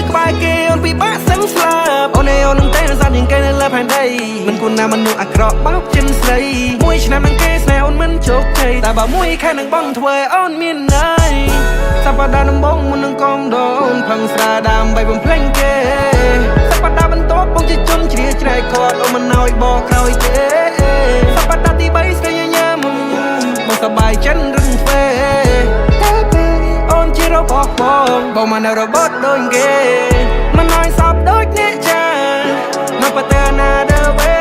ក្បែរគេអូនពិបាកសឹងស្លាប់អូនឯអូននឹងតែសាប់ជាងគេនៅលើផែនដីមិនគួរណាមនុស្សអាក្រក់បោកចិនស្រីមួយឆ្នាំនឹងគេស្នេហ៍អូនមិនជោគជ័យតែបើមួយខែនឹងបងធ្វើឲ្យអូនមានន័យសប្តាហ៍ដំបូងមុននឹងកងដូនផឹងស្រាដើម្បីបំភ្លេងគេសប្តាហ៍បន្ទាប់បងជាជនជ្រាជ្រែកគាត់អូនមិនឲ្យបកក្រោយទេសប្តាហ៍ទី3ស្រីញ៉ាំបងសប្បាយចិនរឹងទ្វេអូនជារបស់បងមិនរបត់ដូចគេមិនឲ្យសពដូចអ្នកចាមកបតាណាដើវេ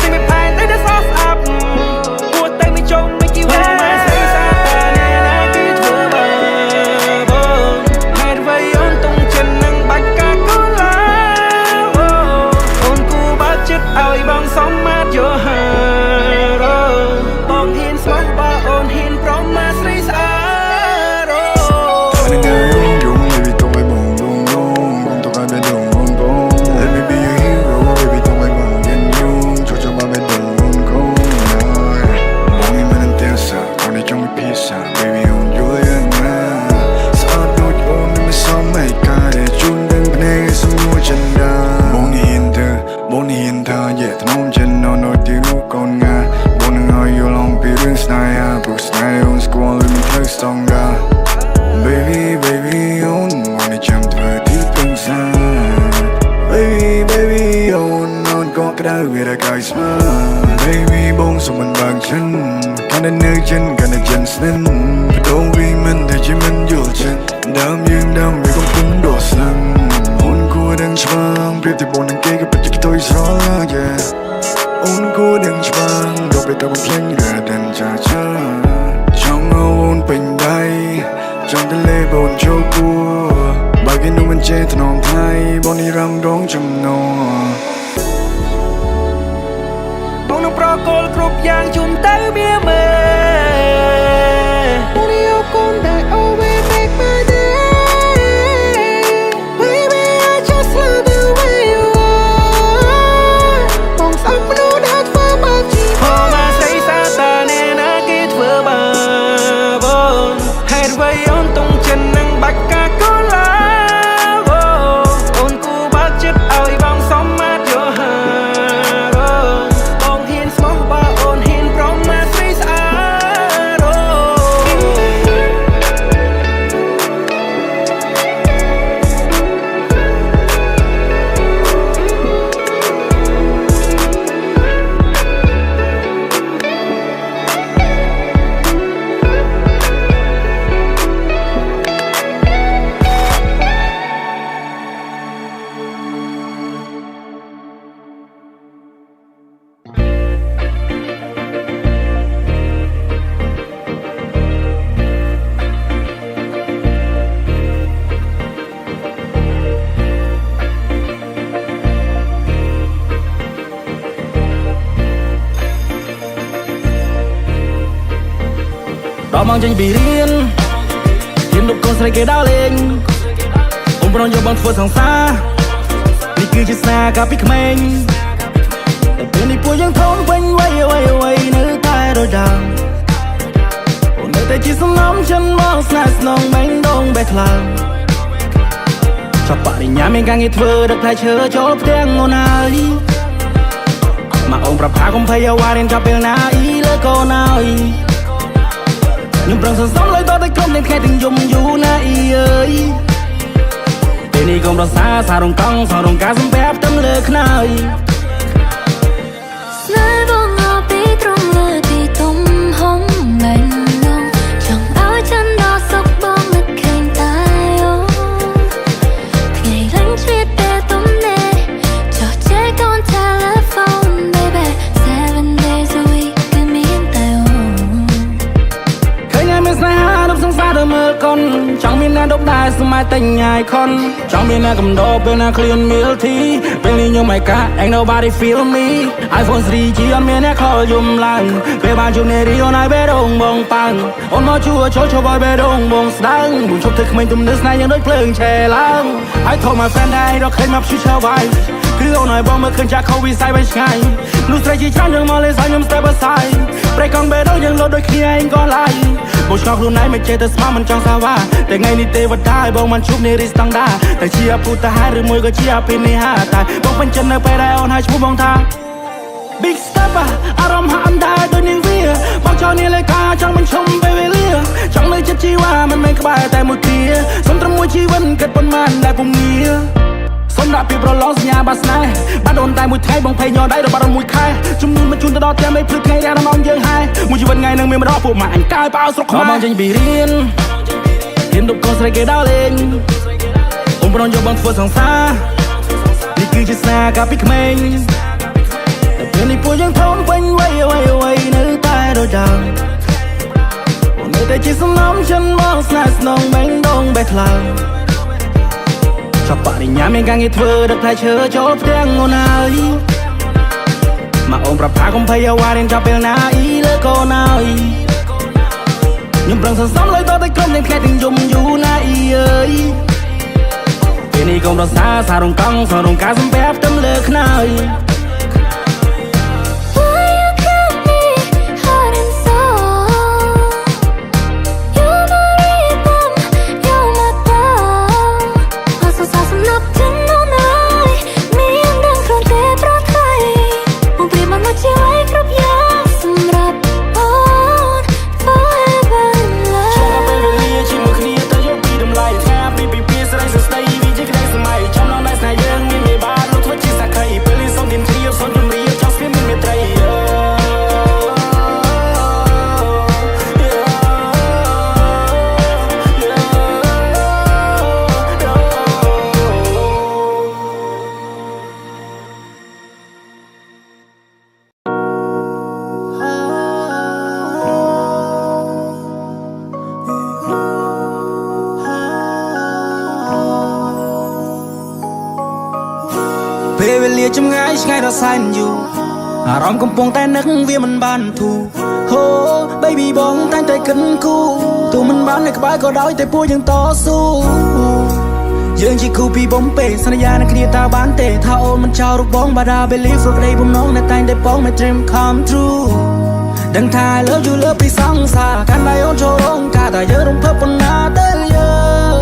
ទីមិនផែនតែសោះស្អាប់គួរតែមិនចង់មិនគីវ៉ាស្រីសាតានេះណាគេធ្វើបងហើយអ្វីអូនតុងចិននឹងបាច់កាកូឡាអូនគូបើចិត្តឲ្យបងសមមាត់យោហាបងហ៊ានស្មោះបើអូនហ៊ានប្រមាថស្រីស្អាតBaby បងសុំមិនបើកចិនកាន់តែនៅចិនកាន់តែចិនស្និនបដូរវិញមិនតែជាមិនយល់ចិត្តដើមយើងដើមវាកំពុងដកស្លាំងអូនគួរដឹងច្បាស់ប្រៀបទៅបងនឹងគេក៏ពិតជាខ្ទុយស្រឡាញ់អូនគួរដឹងច្បាស់ដល់ពេលទៅបំភ្លេងរត់ទាំងចាចាចង់អូនពេញដៃចង់ទៅលេបងចូលគួរបើគេនោះមិនចេះថ្នមថៃបងនេះរំដងចំណងប្រកលគ្រប់យ៉ាងជុំទៅវាមើបងនេះអរគុណដែល always make my day Baby I just love the way you are បងស្អប់មនុស្សដែលធ្វើបាបជីវិតបងមកស្រីសាតានេះណាគេធ្វើបាបបងហេតុអ្វីអូនតុងចិននឹងបាច់កាកូឡាអូនគូបើកចិត្តឲ្យបងសមមាត់យោហាដល់មកចេញពីរៀនលោកកូនស្រីគេដើរលេងអូនប្រងយកបងធ្វើសង្សារនេះគឺជាស្នេហ៍កាលពីក្មេងតែពេលនេះពួកយើងធំពេញវ័យនៅតែរដាំអូននៅតែជាសំណងចិនមកស្នេហ៍ស្នងមេងដងបេះខ្លាំងចាប់បរិញ្ញាមានការងារធ្វើដឹកផ្លែឈើចូលផ្ទាំងអូនហើយមកអូនប្រាប់ថាកុំភ័យអ្វីរៀនចាប់ពេលណាអ៊ីលើកូនហើយខ្ញុំប្រឹងសន្សំលុយតតែក្រុមទាំងថ្ងៃទាំងយំយូរណាអ៊ីអើយពេលនេះកុំរសាសារងកង់សរងការសំពាប់ទៅលើខ្នើយស្នេហ៍បងអស់ពីត្រង់លើទីទុំហងលែងនងចង់ឲ្យចិនដល់សុខបងនឹកឃើញតែអូថ្ងៃឡើងជ្រៀតពេលទុំនេះចោះចេះកូន telephone baby 7 days a week គឺមានតែអូឃើញហើយមានស្នេហារំសង្សារទៅមើលកូនចង់មានអ្នកដប់ដែរសម័យតែញ៉ាយខុនចង់មានអ្នកកំដរពេលណាឃ្លានមីលធីពេលនេះខ្ញុំមិនកា ain't nobody feel me iPhone 3G អត់មានអ្នកខលយំឡើងពេលបានជួបអ្នករីអូនឲ្យបេះដូងបងប៉ាំងអូនមកជួចូលឲ្យបេះដូងបងស្ដាំងមួយជប់ធ្វើក្មេងទំនើស្នេហ៍យ៉ាងដូចភ្លើងឆេឡើងហើយថោ my friend ដែររកឃើញមក future wife គឺអូនឲ្យបងមើលឃើញចាក់ខូវីសៃវិញឆ្ងាយលុះស្រីជាច្រើនយើងមកលេងសើចខ្ញុំស្ទើរបើសាយប្រេកកង់បេដោយើងលោតដូចគ្នាឯងក៏ឡាយបងឆ្ងល់ខ្លួនឯងមិនចេះទៅស្មានមិនចង់សាវ៉ាតែថ្ងៃនេះទេវតាឲ្យបងមិនជួបនារីស្តង់ដាតែជាអពុតហាឬមួយក៏ជាអភិនិហាតែបងពេញចិត្តនៅពេលដែលអូនឲ្យឈ្មោះបងថា Big step អារម្មណ៍ហាក់អណ្ដាដូចនាងវាបងចោលនាឡិកាចង់មិនឈុំពេលវេលាចង់នៅចិត្តជីវ៉ាមិនមែនក្បែរតែមួយគ្រាសុំត្រឹមមួយជីវិតគិតប៉ុន្មានដែលពុំងារសុំដាក់ពីប្រឡងសញ្ញាបាស្នេហ៍បាត់អូនតែមួយថ្ងៃបងភ័យញ័រដៃដល់បាត់មួយខែជំនួនមកជូនទៅដល់ផ្ទះមេភ្លឺថ្ងៃរាំងងយើងហែមួយជីវិតថ្ងៃនឹងមានម្ដងពួកម៉ាក់អញកាយប៉ោស្រុកខ្មែរបងចេញពីរៀនដប់កូនស្រីគេដល់លេងអូនប្រងយកបងធ្វើសង្សារនេះគឺជាស្នេហ៍កាលពីក្មេងតែពេលនេះពួកយើងធំពេញវ័យនៅតែដូចដើមអូននៅតែជាសំណងចិនមកស្នេហ៍ស្នងបែងដងបេះថ្លើមចាប់បរិញ្ញាមានការងារធ្វើដឹកផ្លែឈើចូលផ្ទាំងអូនហើយមកអូនប្រាប់ថាកុំភ័យអ្វីរៀនចាប់ពេលណាអ៊ីលើកូនហើយខ្ញុំប្រឹងសន្សំលុយតតែក្រុមទាំងថ្ងៃទាំងយំយូរណាអ៊ីអើយពេលនេះកុំរសាសារងកង់សរងការសំពាប់ទៅលើខ្នើយពេលវេលាចម្ងាយឆ្ងាយដល់សែនយូរអារម្មណ៍កំពុងតែនឹកវាមិនបានធូរហូ baby បងតែងតែគិតគូទោះមិនបាននៅក្បែរក៏ដោយតែពួកយើងតស៊ូយើងជាគូពីបំពេសន្យានឹងគ្នាតើបានទេថាអូនមិនចោលរូបបងបាដា believe រកដីបំណងតែតែងតែបង my dream come true ដឹងថា I love you លើពីសង្សារកាន់តែអូនចូលរងការតែយើងរំភើបប៉ុណ្ណាទៅយើង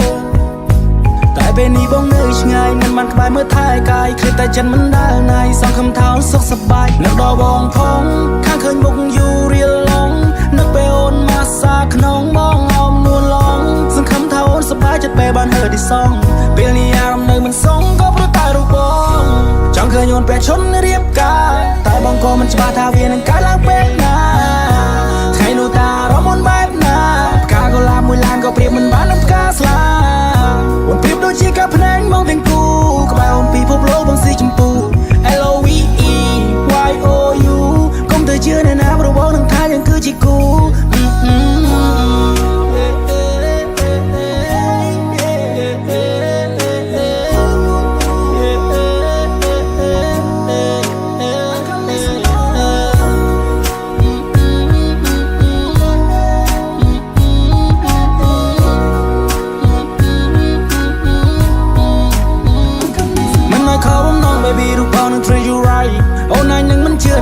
តែពេលនេះបងនៅឆ្ងាយមិនបានក្បែរមើលថែកាយឃ្លាតតែចិត្តមិនដែលណាយសងខំថោសុខសប្បាយនឹកដល់បងផងខាងឃើញមុខយូររៀលឡងនឹកពេលអូនម៉ាសាក្នុងបងអមនួនឡងសង្ឃឹមថាអូនសប្បាយចិត្តពេលបានហឺទីសងពេលនេះអារម្មណ៍នៅមិនសងក៏ព្រោះតែរូបបងចង់ឃើញអូនពេលឈុនរៀបការតែបងក៏មិនច្បាស់ថាវានឹងកើតឡើងពេលណាថ្ងៃនោះតារំអូនបែបណាផ្កាកុលាបមួយឡានក៏ប្រៀបមិនបាននឹងផ្កាស្លាអូនប្រៀបដូចជាការភ្នែកមកទាំងគូក្បែរអូនពីភពលោកបងស៊ីចម្ពូ LOVE YOU កុំទៅជឿអ្នកណាព្រោះបងនឹងថាយើងគឺជាគូ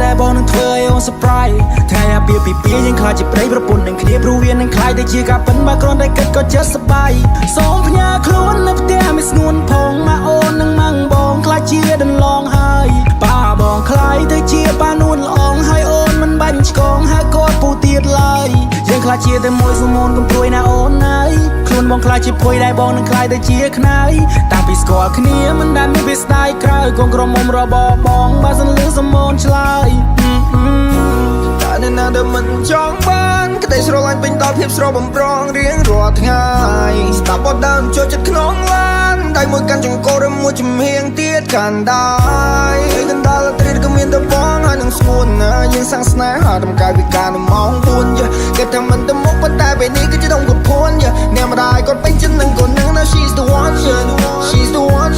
តែបងនឹងធ្វើឲ្យអូន surprise ថ្ងៃអាពាហ៍ពិពាហ៍យើងខ្លាចជាប្តីប្រពន្ធនឹងគ្នាព្រោះវានឹងខ្លាចតែជាការពិនបើគ្រាន់តែគិតក៏ចិត្តសប្បាយសូមផ្ញើខ្លួននៅផ្ទះមិនស្ងួនផងមកអូននឹងម៉ាំងបងខ្លាចជាដន្លងហើយប៉ាបងខ្លាយទៅជាប៉ានួនល្អងហើយអូនមិនបាញ់ឆ្កងហើយគាត់ពូទៀតឡើយយើងខ្លាចជាតែមួយសមូនកុំព្រួយណាអូនហើយខ្លួនបងខ្លាចជាភួយដែរបងនឹងខ្លាយទៅជាខ្នើយតាំងពីស្គាល់គ្នាមិនដែលមានវាស្ដាយក្រោយកូនក្រមុំរបបងបើសិនលឺសមូនឆ្លើយតែនៅណាដែលមិនចង់បានក្តីស្រឡាញ់ពេញដល់ភាពស្រស់បំប្រងរៀងរាល់ថ្ងៃស្ដាប់បទដើមចូលចិត្តក្នុងឡានដៃមួយកាន់ចង្កូតឬមួយចំហៀងទៀតកាន់ដែរកណ្ដាលត្រីក៏មានតែបងហើយនឹងស្ងួនណាយើងសាំងស្នេហ៍ហើយដំកាយវិការនៅម៉ោង4យើគេថាមិនទៅមុខប៉ុន្តែពេលនេះគឺជាដងគាត់ភួនយើអ្នកម្ដាយគាត់ពេញចិត្តនឹងគាត់នឹងណា she's the one she's the one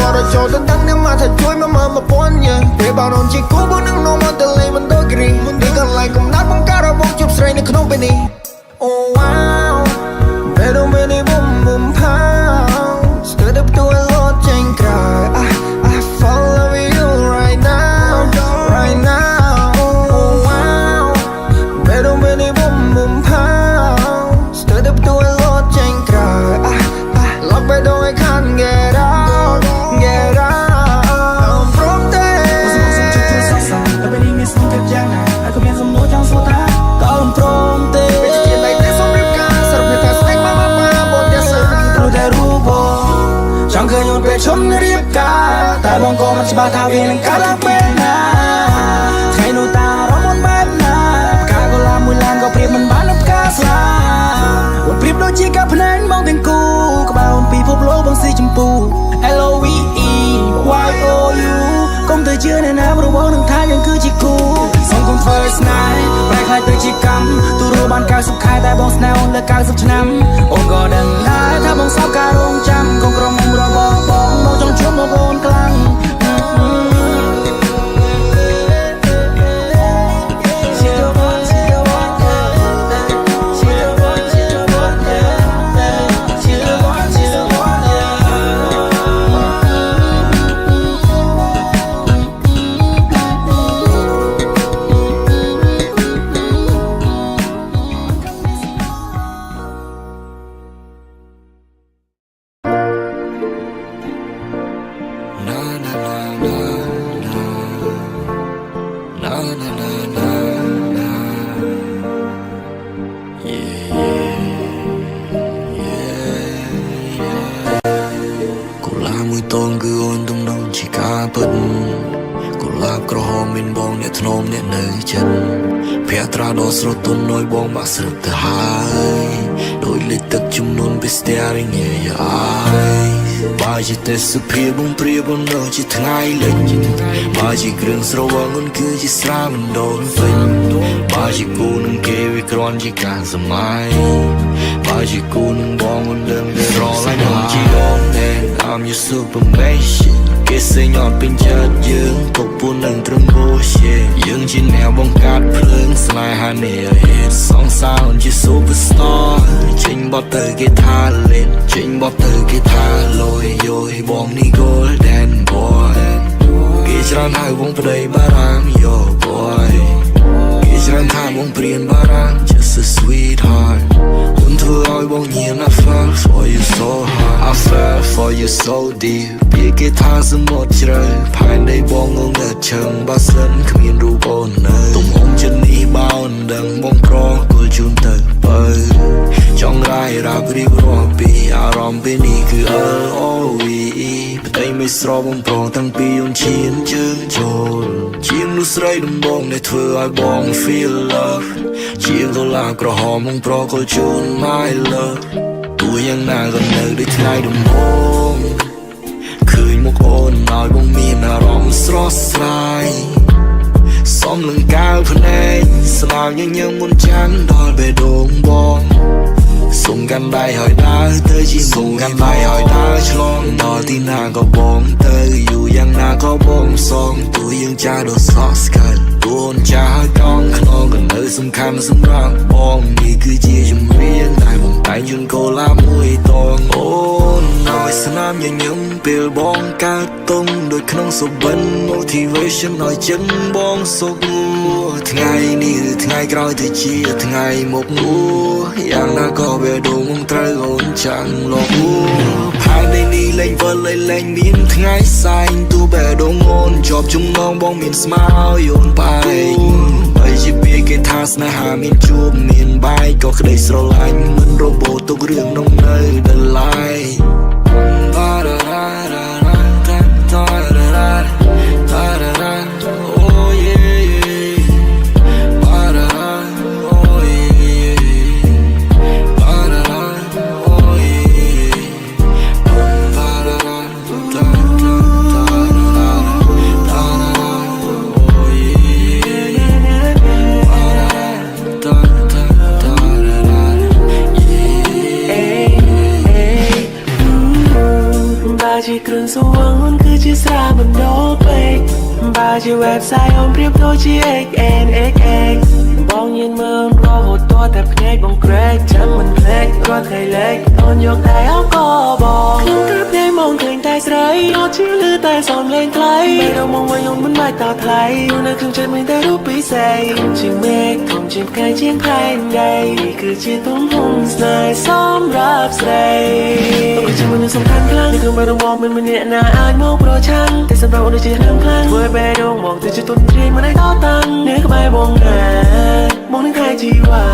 គាត់រចូលទៅដឹងអ្នកមកថាជួយមកមើលមកពន់យើពេលបងអូនជាគូបងនឹងនាំមកទៅលេងមិនដូចគ្រីនេះកន្លែងកំណាត់បង្ការរបស់ជប់ស្រីនៅក្នុងពេលនេះ Oh wow ពេលនោះពេលនេះបំផាស្ទើរទៅផ្ទួយលោតចេញក្រៅI fall in love with นเรียบกาแต่บางก็มันจะบาทาวีนังกาลักเป็นนาใครโนตาร้องมันแบบนากาก็ลามือลานก็เปรียบมันบ้านนับกาสลาวันเปรียบโดยจีกับพนันมองถึงกูก็บ่าวปีพบโลกบางสีชมพู L-O-V-E Y-O-U ก้มเธอเชื่อในน้ำระวังหนึ่งท้ายยังคือจีกูส่งคง first night แปลกใครเตยจีกรรมตัวรูบ้านกายสุขคายแต่บองสแนลเลือกกายสุดน้ำโอ้ก็ดังได้ถ้าบองสาวการโรงจำคงกรมมุมเราบอกบองจงชุ่มโอนกลางสระต้นน้อยบองมาสระเธอหายโดยเล็ดตักจุ่มนนไปสเตอริงเงียบาจิตแต่สุเพียบงเปรียบนเนื้อจิตไงเล่นบาจิเครื่องสระวังมันคือจิตสระมันโดนฟินบาจิกูนึงเกวิกรอนจิการสมัยบาจิกูนึงบองมันเดิมเดือดร้อนไล่นอนจีโดนแดง I'm your supermanเกสยอดเป็นจัดยืงตกปูนึงตรึงโบเชยืงจีแนวบงการเพลิงสลายฮาเนียเฮดสองสาวจีซูเปอร์สตาร์จิงบอเตอร์กีตาร์เล่นจิงบอเตอร์กีตาร์ลอยโยยบองนี่โกลเด้นบอยกิจรันหายวงประเดี๋ยวบารางโยบอยกิจรันทายวงเปลี่ยนบาราง just a sweetheart คนเธอเอาวงเงียบ I fell for you so hard I fell for you so deep กีตาร์สมดเจอภายในบองงเงิดเชิงบาสันขมิ้นรูปนเนยตุ้มหงจะหนีบ้านดังบงครอกุลจุนเตอร์เปจ้องไรรับรีบรอปีอารมณ์เป็นนี่คือ L-O-V-E แต่ไม่สรอบงโปรตั้งปียนเชียนเชิงโจลเชียงลุสไรดมบองในเธอไอบอง feel love เชียงตัวลากระหอมงโปรกุลจุน my love ตัวยังหน้ากันเนยได้ทายดมบองคืนมุกโอนน้อยบงมีนารมสรสไลซ้อมหลังก้าวพนายสลาวยังมุนจันดอยไปโด่งบองส่งกันได้หอยดาวเธอจีส่งกันได้หอยดาวฉลองดอที่หน้าก็บองเธออยู่ยังหน้าก็บองสองตัวยังจ้าโดดซอสกันตัวคนจ้ากองขนองกันเธอสำคัญสำหรับบองนี่คือจีจมเรียนได้บงไปจนโกลามุยตองโอ้น้อยสนามยังยังเปลี่ยนบองกาตรงโดยขนมสบัน motivation หน่อยจันบองสกทั้งไงนี่ทั้งไงกลอยเธอเชียทั้งไงหมกงูอย่างน่าก็เบลดูมึงเตยโอนจังหลอกภายในนี้เล่นเวอร์เลยเล่นมินทั้งไงใส่ตัวเบลดูงอนจอบจุ่มน้องบองมินสมาลโยนไปไปจีบเกทัสนะหามินจูบมินใบก็เคยสโลไลน์เหมือนโรบอทตุกเรื่องน้องเนยเดินไลจีเครื่องสว่างมันคือจีสระมันโดไปบาจีเว็บไซต์อมเปรียบตัวจี XNXX บองยืนเมืองรอหดตัวแต่เพลงบองเกรกจังมันเพลกรอดเคยเล็กตอนยกได้เอาก็บอกเครื่องกระเพงมองเคยแต่ใสยอดชื่อลือแต่สอนเพลงไกลไม่เรามองว่ายงมันไม่ต่อไทยอยู่ในเครื่องจัดไม่ได้รูปปีใสจิงเมฆคงจิบไก่เชียงไพยใดคือจีตุ้มหุ่นสายซ้อมรับใส่ต้องคือจีมันสำคัญครั้งในเครื่องบารมองมันเนี่ยน่าอายมองโปรชันแต่สำหรับวันนี้จีทั้งครั้งเพื่อไปดงมองแต่จีต้นเรียนมาได้ต่อตันเนื้อก็ไปมองหน้ามองนึกใครจีว่า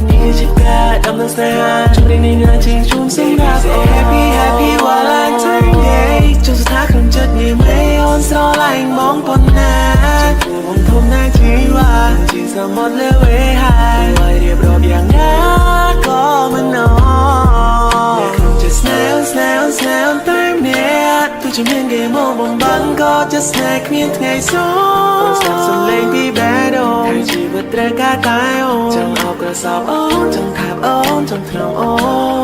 นี่ 28ដំណើរស្នេហាជុំរៀងនេះណាជាងជុំសម្រាប់ Oh happy happy Valentine Day ជុំស្ថាក្នុងចិត្តញៀមលេអូនស្រឡាញ់បងប៉ុណ្ណាជួយបងធំណាជីវ៉ាជាសមុទ្រលើវេហាឲ្យរៀបរាប់យ៉ាងណាក៏មិនអត់ក្នុងចិត្តស្នេហ៍តែម្នាក់ទោះជាមានគេមកបំបត្តិក៏จะស្នេហ៍គ្មានថ្ងៃសោកស្ដាប់សំឡេងពីបេះដូងហើយជីវិតត្រូវការតែអូនចង់អោបក្រសោបអូនចង់ថាបអូនចង់ថ្នមអូ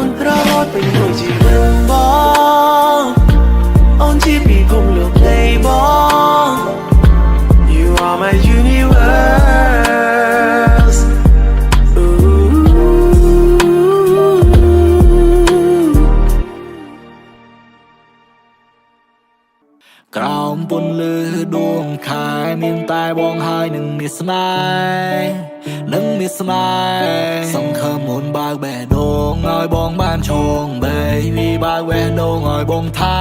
នរហូតពេញមួយជីវិតបងអូនជាពីភពលោកនៃបង You are my universeក្រោមពន្លឺដួងខែមានតែបងហើយនឹងមានស្នេហ៍សង្ឃឹមមុនបើកបេះដូងឲ្យបងបានឈង Baby បើកបេះដូងឲ្យបងថែ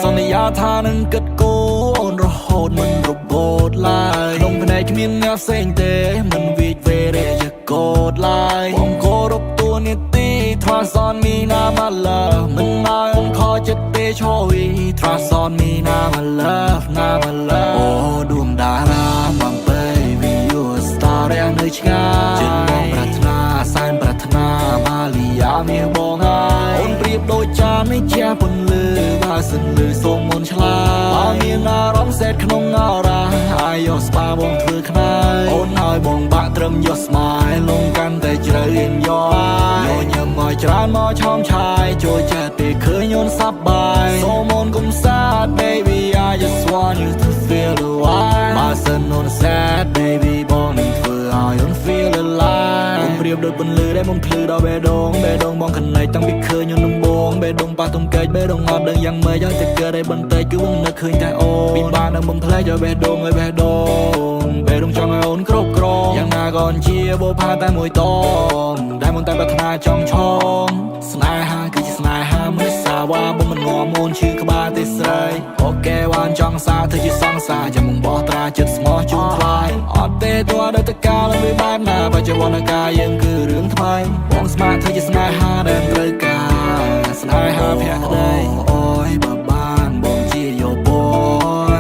សន្យាថានឹងគិតគូរអូនរហូតមិនរបូតឡើយក្នុងភ្នែកគ្មានអ្នកផ្សេងទេមិនវិចវេរជាកោតឡើយបងគោរពតួនាទី Trust on me now my love មិនឲ្យអូនខកចិត្តទេឈរវី Trust on me now my love អូដួងតារាបង Baby you a star ដែលនៅឆ្ងាយចិត្តបងប្រាថ្នាសែនប្រាថ្នាម៉ាលីយ៉ាមានបងហើយអូនប្រៀបដូចចាននៃជាពន្លឺបើសិនលឺសូមមុនឆ្លាតបើមានអារម្មណ៍សេតក្នុងអរ៉ាអាយយកស្បាបងធ្វើខ្នើយអូនឲ្យបងបាក់ត្រឹមយកស្មាយលងកាន់តែជ្រៅរៀនយកញញឹមឲ្យច្រើនមកឆោមឆាយចូលចិត្តពេលឃើញអូនសប្បាយសូមអូនកុំសាទ Baby I just want you to feel the vibe បើសិនអូន sad Baby បងនឹងធ្វើឲ្យអូន feel alive អូនប្រៀបដូចពន្លឺដែលមុំភ្លឺដល់បេះដូងបងកណ្លែកតាំងពីឃើញអូនដំបងបេះដូងប៉ះទុំកែកបេះដូងអត់ដឹងយ៉ាងម៉េចឲ្យតែកើតឲ្យបន្តិចគឺបងនឹកឃើញតែអូនពីបាននឹងបំផ្លែកឲ្យបេះដូងចង់ឲ្យអូនគ្រប់គ្រងយ៉ាងណាក៏ជាបោផាតែមួយតងដែលមិនតែប្រាថ្នាចង់ឆងស្នេហាគឺជាស្នេហាមិនសាវ៉ាបងមិនងំអូនឈឺក្បាលទេស្រីអូខេបានចង់សារធ្វើជាសង្សារចាំបងបោះត្រាចិត្តស្មោះជូនថ្លៃអត់ទេទោះដល់តកាលវាបែបណាបច្ចុប្បន្នកាលយើងគឺរឿងថ្មីបងស្មាតធ្វើជាស្នេហាដែលត្រូវការស្នេហាភក្តីអូយបើបានបងជាយោប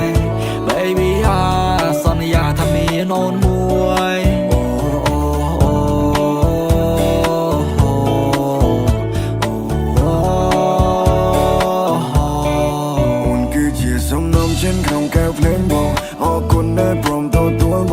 យ Baby សន្យាថាមានអូនមួយអូនគឺជាសំណុំចិនក្នុងកែវភ្លេងបងអរគុណដែលព្រមទទួលប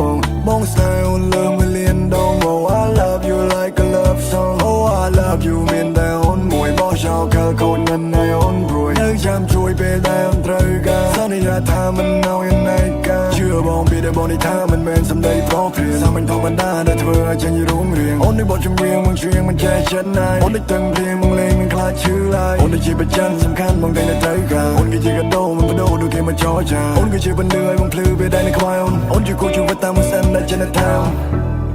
ងស្នេហ៍អូនលើមួយលានដង Oh I love you like a love song Oh I love you មានតែអូនមួយបោះចោលកលកូនមិនឲ្យអូនព្រួយនៅចាំជួយពេលដែលអូនត្រូវការសន្យាថាមិនឲ្យឯណាការជឿបងពីដែលបងនេះថាមិនមែនសម្ដីប្រោព្រាសាមញ្ញធម្មតាដែលធ្វើឲ្យចេញរូងរៀងអូននេះបទចម្រៀងមកច្រៀងមិនចេះចិត្តណាយអូននេះទាំងព្រៀងមកលេងមិនខ្លាចឈឺឡើយអូននេះជាប្រចាំសំខាន់បងតែនៅត្រូវការអូនគឺជាកាដូមិនបដូរដូចគេមកចោលចាអូនគឺជាបន្លឺឲ្យបងភ្លឺពេលដែលនៅខ្វល់អូនជាគូជីវិតតាមមួយសិនដែលចេញទៅ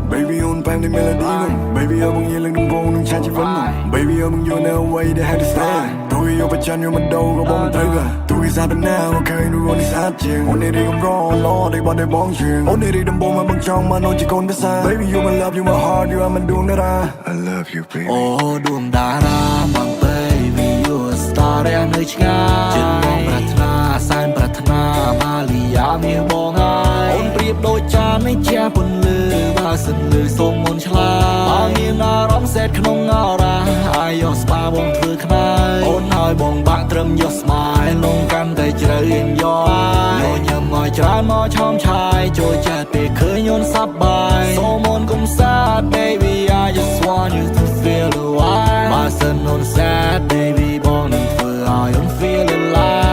Baby on bang the melody Baby I'm on you like the bone and chat you from Baby I'm on you now way they had to stay Do you up a chan you my dog go bomb tiger Do is out now okay no on is hot ching On it I'm wrong Lord they want they bong ching On it them bomb I'm strong man on you con the side Baby you my love you my heart you I'm doing that I love you baby អូដួងតារាបង Baby you a star ដែលនៅឆ្ងាយចិត្តបងប្រាថ្នាសែនប្រាថ្នាម៉ាលីយ៉ាមានបងហើយអូនប្រៀបដូចចាននៃជាពន្លឺបើសិនលឺសូមមុនឆ្លាតបើមានអារម្មណ៍សេតក្នុងអរ៉ាអាយយកស្បាបងធ្វើខ្នើយអូនឲ្យបងបាក់ត្រឹមយកស្មាយលងកាន់តែជ្រៅរៀនយកញញឹមឲ្យច្រើនមកឆោមឆាយចូលចិត្តពេលឃើញអូនសប្បាយសូមអូនកុំសាទ Baby I just want you to feel the vibe បើសិនអូន sad Baby បងនឹងធ្វើឲ្យអូន feel alive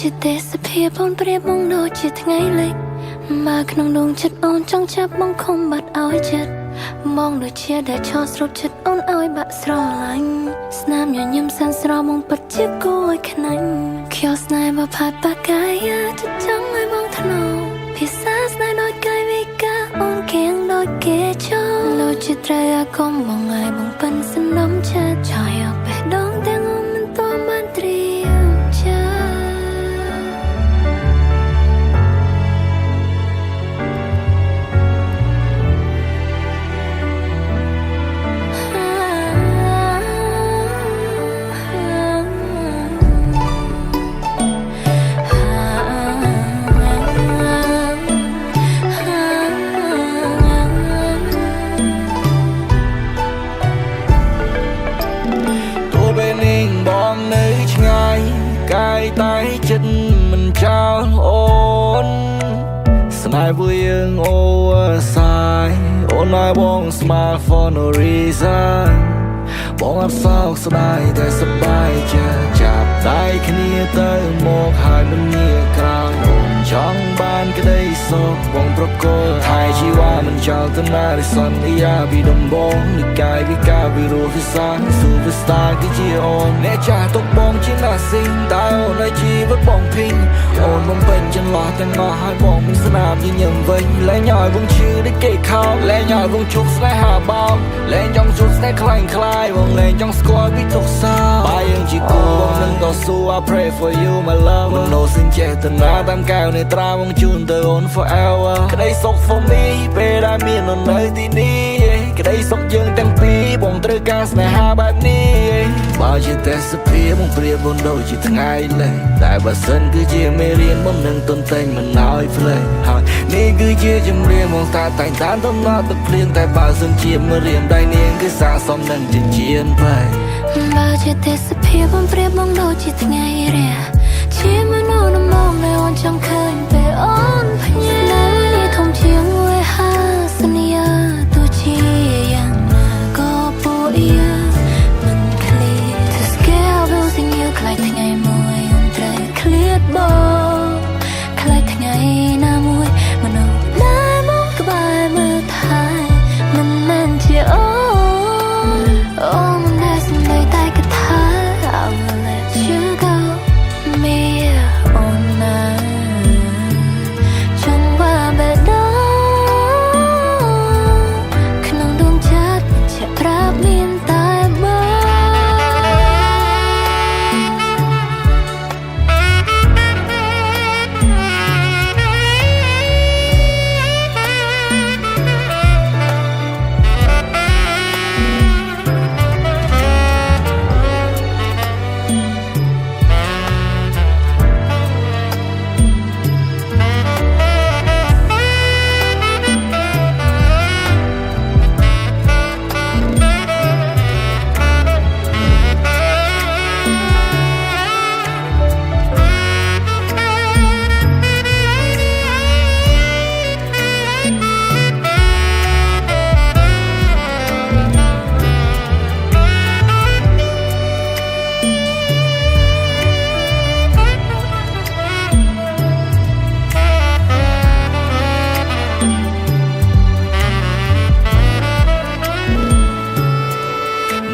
ជាទេសភាពអូនប្រៀបមកដូចជាថ្ងៃលិចមកក្នុងដងចិត្តអូនចង់ចាប់មកខំបាត់ឲ្យចិត្តមកដូចជាដែលឆោតស្រូបចិត្តអូនឲ្យបាក់ស្រឡាញ់ស្នាមញញឹមសានស្រមមកពិតជាគួរឲ្យខ្នាញ់ខៀវស្នេហ៍មកផាត់បាកាយចិត្តចង់ឲ្យបងថ្នោភាសាស្នេហ៍ដូចកាយវិការអូនគៀងដូចគេចូលដូចជាត្រូវអាគមបងឲ្យបងប៉ិនសំណុំចិត្តឆាយអបេះដូងទាំងអូនមិនតបានត្រៀមចាតែចិត្តមិនចោលអូនស្នេហ៍វាយើងអូសាយអូនឲ្យបង smile for no reason បងអត់សោកស្ដាយតែសប្បាយចិត្តចាប់ដៃគ្នាទៅមកហើយមិនងាកក្រោយអូនចង់បានក្តីសុខបងប្រកល់ហើយជីវ៉ាមិនចោលទៅណារិសន្យាពីដំបងនឹងកាយវិការវិរោវិសាល Superstar គឺជាអូនអ្នកចាស់ទុកបងជាណាស៊ីងតើអូនឲ្យជីវិតបងភីងអូនបំពេញចន្លោះទាំងអស់ឲ្យបងមានស្នាមញញឹមវិញលែងឲ្យបងឈឺដូចគេខោលែងឲ្យបងជួបស្នេហាបងលែងចង់ជួបស្នេហ៍ខ្លាំងខ្លាយបងលែងចង់ស្គាល់ពីទុកសោកបាយយើងជាគូបងនឹងតស៊ូ I pray for you my love មិននោសិនចេតនាតាមកែវនៃត្រាបងជូនទៅអូន forever ក្តីសុខ for me ពេលដែលមានអូននៅទីនេះក្តីសុខយើងទាំងពីរបងត្រូវការស្នេហាបែបនេះបើជាទេសភាពបងប្រៀបអូនដូចជាថ្ងៃលេងតែបើសិនគឺជាមេរៀនបងនឹងទន្ទិញមិនឲ្យភ្លេចហើយនេះគឺជាចម្រៀងបងតាតែងតាមដំណើរទឹកភ្លៀងតែបើសិនជាមេរៀនដៃនាងគឺស័ក្តិសមនឹងជាជានបែបើជាទេសភាពបងប្រៀបបងដូចជាថ្ងៃរះជាមនុស្សដំបងដែលអូនចង់ឃើញពេលអូនភ្ញាក់នៅនេះធំជាងមួយហាសន្យាទោះជាយ៉ាងណាក៏ពួកយើងមិនឃ្លាត To scare losing you ខ្លាចថ្ងៃមួយអូនត្រូវឃ្លាតបងខ្លាចថ្ងៃណាមួយមនុស្សដែលមកក្បែរមើលថែមិនមែនជាអូនអូនមិនដែលសម្ដីតែគិតថា I will let you go me អូនណាចង់ว่าបេះដូងក្នុងដួងចិត្តជាប្រាប់មានតែបង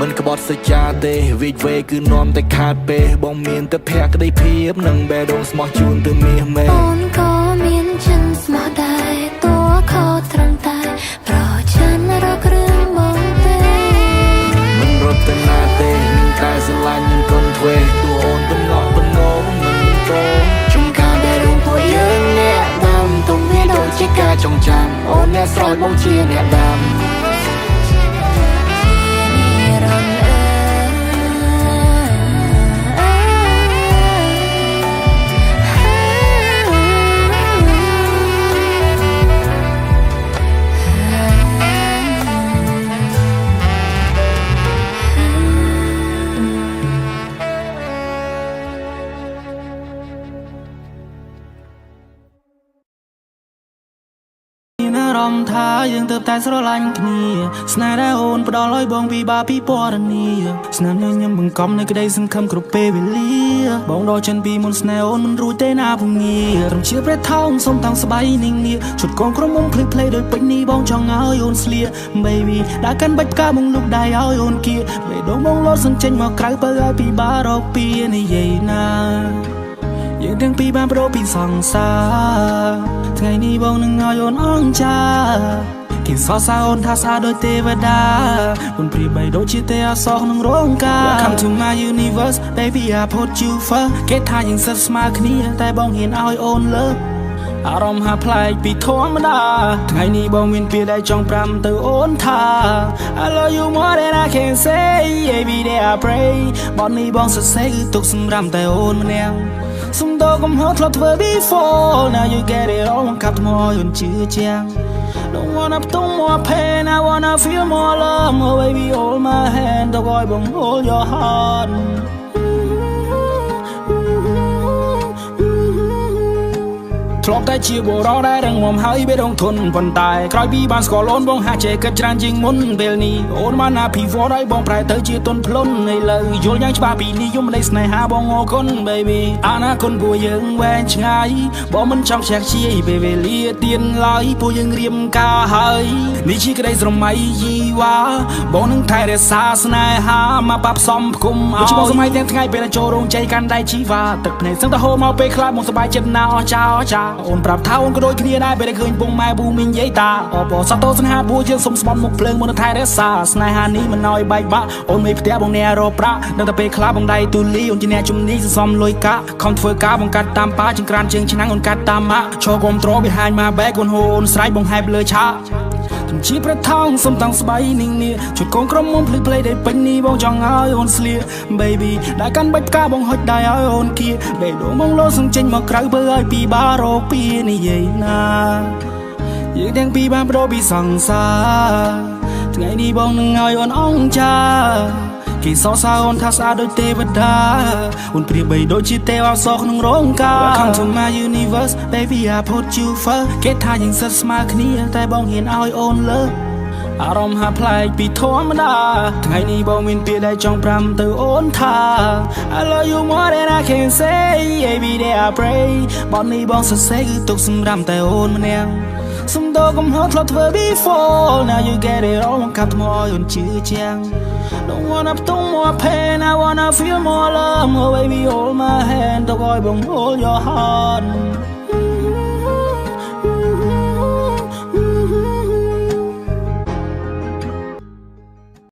មិនក្បត់សច្ចាទេវិវេគឺនាំតែខាតពេលបងមានតែភក្តីភាពនឹងបេះដូងស្មោះជូនទៅមាសមេអូនក៏មានចិនស្មោះដែរតួខុសត្រឹមតែប្រចានរករឿងបងទេមិនរត់ទៅណាទេមានតែស្រឡាញ់នឹងគុណទ្វេតួអូនបំណក់បំណងមិនតោជុំការដែលរូបពួកយើងអ្នកដាំទុំវាដូចជាការចងចាំអូនអ្នកស្រោចបងជាអ្នកដាំអ យើងទៅតែស្រឡាញ់គ្នាស្នេហ៍ដែលអូនផ្ដល់ឲ្យបងពីបាពីពណ៌នាស្នាមញញឹមបង្កប់នៅក្តីសង្ឃឹមគ្រប់ពេលវេលាបងដកចិនពីមុនស្នេហ៍អូនមិនរួចទេណាភងងារំជាព្រះថោងសុំតាំងស្បៃនាងនាឈុតកងក្រុមមុំភ្លេចភ្លេដោយពេញនេះបងចង់ឲ្យអូនស្លៀក baby ដាក់កាន់បាច់ផ្កាបងលុកដៃឲ្យអូនគៀបេះដូងបងលោតសញ្ចេញមកក្រៅបើឲ្យពីបារកពីនិយាយណាយើងទាំងពីរបានប្រពីសង្សារថ្ងៃនេះបងនឹងឲ្យអូនអង្ចាគេសរសើរអូនថាស្អាតដូចទេវតាអូនព្រាបបីដូចជាទេអសោះក្នុងរោងការ Welcome to my universe baby I put you first គេថាយើងសិតស្មើគ្នាតែបងហ៊ានឲ្យអូនលើកអារម្មណ៍ហាប្លែកពីធម្មតាថ្ងៃនេះបងមានពាក្យដែលចង់ប្រាំទៅអូនថា I love you more than I can say every day I pray បននេះបងសរសេរគឺទុកសម្រាប់តែអូនម្នាក់សុំតកំហុសធ្លាប់ធ្វើ before now you get it all មកកាប់ថ្មឲ្យអូនជឿជាក់ Don't wanna put more pain I wanna feel more love oh baby hold my hand ទៅឲ្យបង hold your heartធ្លាប់តែជាបុរសដែលរឹងមាំហើយបេះដូងធន់ប៉ុន្តែក្រោយពីបានស្គាល់អូនបងហាក់ចេះគិតច្រើនជាងមុនពេលនេះអូនបានណាពីវត្តឲ្យបងប្រែទៅជាទុនភ្លុនឥឡូវយល់យ៉ាងច្បាស់ពីនេះយំនៃស្នេហាបងអរគុណ baby អនាគតពួកយើងវែងឆ្ងាយបងមិនចង់ខ្ជះខ្ជាយពេលវេលាទៀនឡើយពួកយើងរៀមការហើយនេះជាក្តីស្រមៃយីវ៉ាបងនឹងថែរក្សាស្នេហាមកបាប់សំផ្គុំឲ្យបងសម័យទាំងថ្ងៃពេលចូលរោងជ័យកាន់ដៃជីវ៉ាទឹកភ្នែកសឹងតែហូរមកពេលខ្លះបងសប្បាយចិត្តណាស់អស់ចាអស់ចាអូនប្រាប់ថាអូនក៏ដូចគ្នាដែរពេលឃើញពងម៉ែប៊ូមីងនិយាយតាអបសតោស្នេហាបួយើងសុំស្បន់មុខភ្លើងមុនថែរក្សាស្នេហានេះមិនឲ្យបែកបាក់អូនមេផ្ទះបងអ្នករកប្រាក់នៅតែពេលខ្លះបងដៃទូលីអូនជាអ្នកជំនីសន្សំលុយកាក់ខំធ្វើការបងកាត់តាមប៉ាចង្ក្រានជើងឆ្នាំងអូនកាត់តាមម៉ាក់ឈរគាំទ្រ behind my back អូនហូនស្រែកបងហែបលើឆាកទំជាព្រះថោងសុំតាំងស្បៃនាងនាជួយកូនក្រុមមុំភ្លឺភ្លេដែលពេញនេះបងចង់ឲ្យអូនស្លៀក baby ដែលកាន់បាច់ផ្កាបងហុចដៃឲ្យអូនគៀបេះដូងបងលោសញ្ចេញមកក្រៅបើឲ្យពីបារកពីនិយាយណាយើងទាំងពីរបានប្រពីសង្សារថ្ងៃនេះបងនឹងឲ្យអូនអង្ចាគេសរសើរអូនថាស្អាតដូចទេវតាអូនព្រាបបីដូចជាទេវអសោះក្នុងរោងការ Welcome to my universe baby I put you first គេថាយើងសិតស្មើគ្នាតែបងហ៊ានឲ្យអូនលើកអារម្មណ៍ហាប្លែកពីធម្មតាថ្ងៃនេះបងមានពាក្យដែលចង់ប្រាំទៅអូនថា I love you more than I can say every day I pray បននេះបងសរសេរគឺទុកសម្រាប់តែអូនម្នាក់សុំតកំហុសធ្លាប់ធ្វើ before now you get it all មកកាប់ថ្មឲ្យអូនជឿជាក់ Don't wanna put more pain I wanna feel more love oh baby hold my hand ទៅឲ្យបង hold your heart